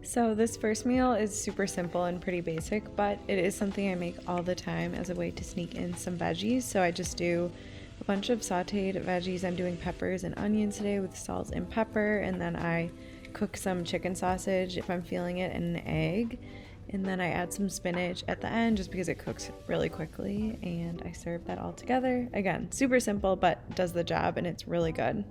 So this first meal is super simple and pretty basic, but it is something I make all the time as a way to sneak in some veggies. So I just do a bunch of sauteed veggies. I'm doing peppers and onions today with salt and pepper, and then I cook some chicken sausage if I'm feeling it and an egg. And then I add some spinach at the end just because it cooks really quickly, and I serve that all together. Again, super simple, but does the job, and it's really good.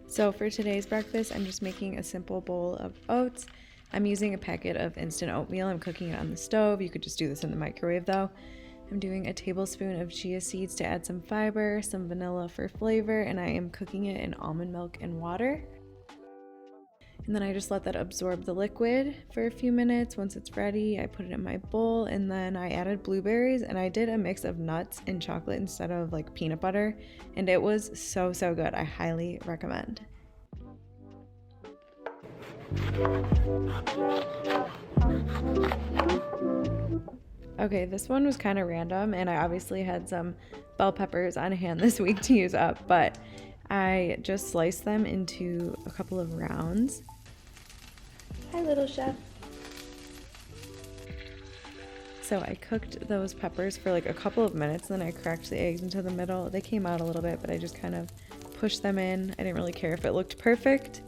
So for today's breakfast, I'm just making a simple bowl of oats. I'm using a packet of instant oatmeal. I'm cooking it on the stove. You could just do this in the microwave though. I'm doing a tablespoon of chia seeds to add some fiber, some vanilla for flavor, and I am cooking it in almond milk and water. And then I just let that absorb the liquid for a few minutes. Once it's ready, I put it in my bowl, and then I added blueberries, and I did a mix of nuts and chocolate instead of like peanut butter, and it was so good. I highly recommend. Okay, this one was kind of random, and I obviously had some bell peppers on hand this week to use up, but I just sliced them into a couple of rounds. Hi, little chef. So I cooked those peppers for like a couple of minutes, then I cracked the eggs into the middle. They came out a little bit, but I just kind of pushed them in. I didn't really care if it looked perfect.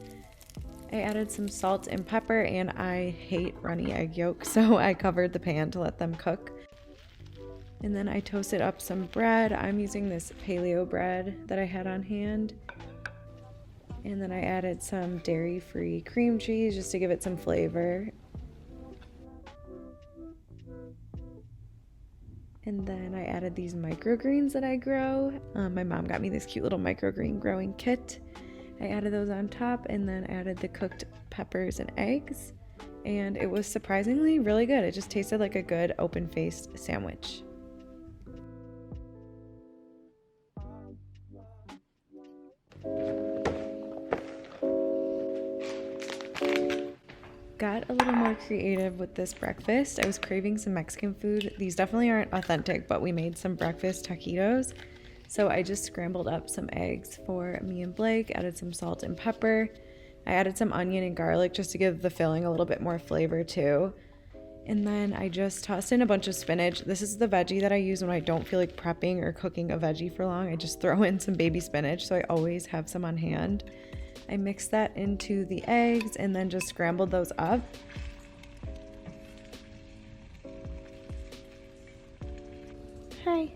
I added some salt and pepper, and I hate runny egg yolk, so I covered the pan to let them cook. And then I toasted up some bread. I'm using this paleo bread that I had on hand. And then I added some dairy-free cream cheese just to give it some flavor. And then I added these microgreens that I grow. My mom got me this cute little microgreen growing kit. I added those on top, and then added the cooked peppers and eggs. And it was surprisingly really good. It just tasted like a good open-faced sandwich. Got a little more creative with this breakfast. I was craving some Mexican food. These definitely aren't authentic, but we made some breakfast taquitos. So I just scrambled up some eggs for me and Blake, added some salt and pepper. I added some onion and garlic just to give the filling a little bit more flavor too. And then I just tossed in a bunch of spinach. This is the veggie that I use when I don't feel like prepping or cooking a veggie for long. I just throw in some baby spinach, so I always have some on hand. I mixed that into the eggs and then just scrambled those up. Hi.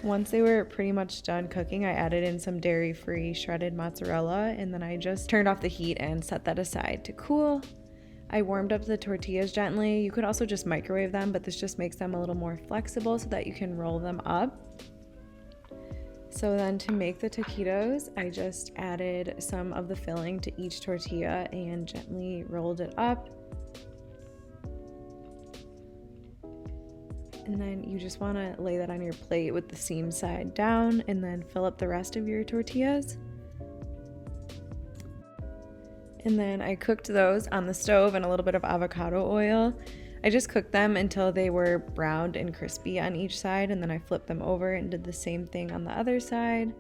Once they were pretty much done cooking, I added in some dairy-free shredded mozzarella, and then I just turned off the heat and set that aside to cool. I warmed up the tortillas gently. You could also just microwave them, but this just makes them a little more flexible so that you can roll them up. So then to make the taquitos, I just added some of the filling to each tortilla and gently rolled it up. And then you just want to lay that on your plate with the seam side down, and then fill up the rest of your tortillas. And then I cooked those on the stove in a little bit of avocado oil. I just cooked them until they were browned and crispy on each side, and then I flipped them over and did the same thing on the other side.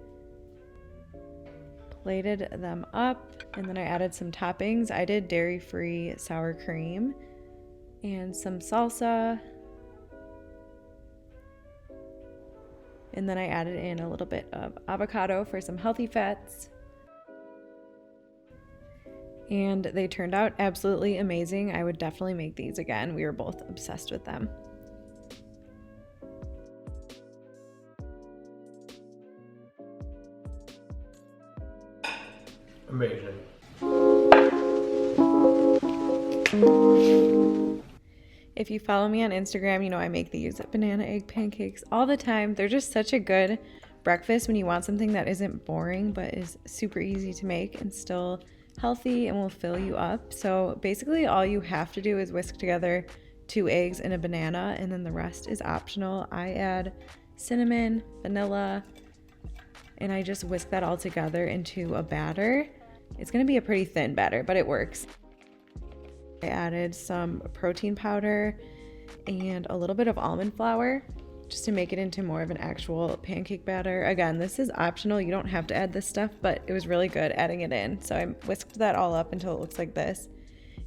Plated them up, and then I added some toppings. I did dairy-free sour cream and some salsa. And then I added in a little bit of avocado for some healthy fats. And they turned out absolutely amazing. I would definitely make these again. We were both obsessed with them. Amazing. If you follow me on Instagram, you know I make these banana egg pancakes all the time. They're just such a good breakfast when you want something that isn't boring but is super easy to make and still healthy and will fill you up. So basically all you have to do is whisk together 2 eggs and a banana, and then the rest is optional. I add cinnamon, vanilla, and I just whisk that all together into a batter. It's going to be a pretty thin batter, but it works. I added some protein powder and a little bit of almond flour, just to make it into more of an actual pancake batter. Again, this is optional. You don't have to add this stuff, but it was really good adding it in. So I whisked that all up until it looks like this.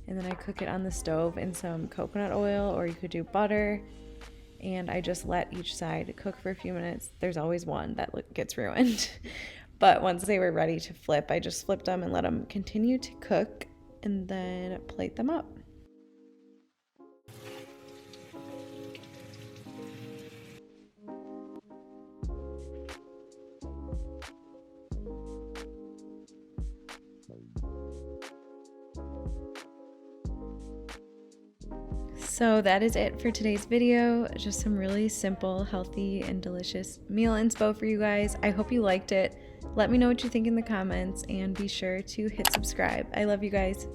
And then I cook it on the stove in some coconut oil, or you could do butter. And I just let each side cook for a few minutes. There's always one that gets ruined. But once they were ready to flip, I just flipped them and let them continue to cook and then plate them up. So that is it for today's video. Just some really simple, healthy, and delicious meal inspo for you guys. I hope you liked it. Let me know what you think in the comments and be sure to hit subscribe. I love you guys.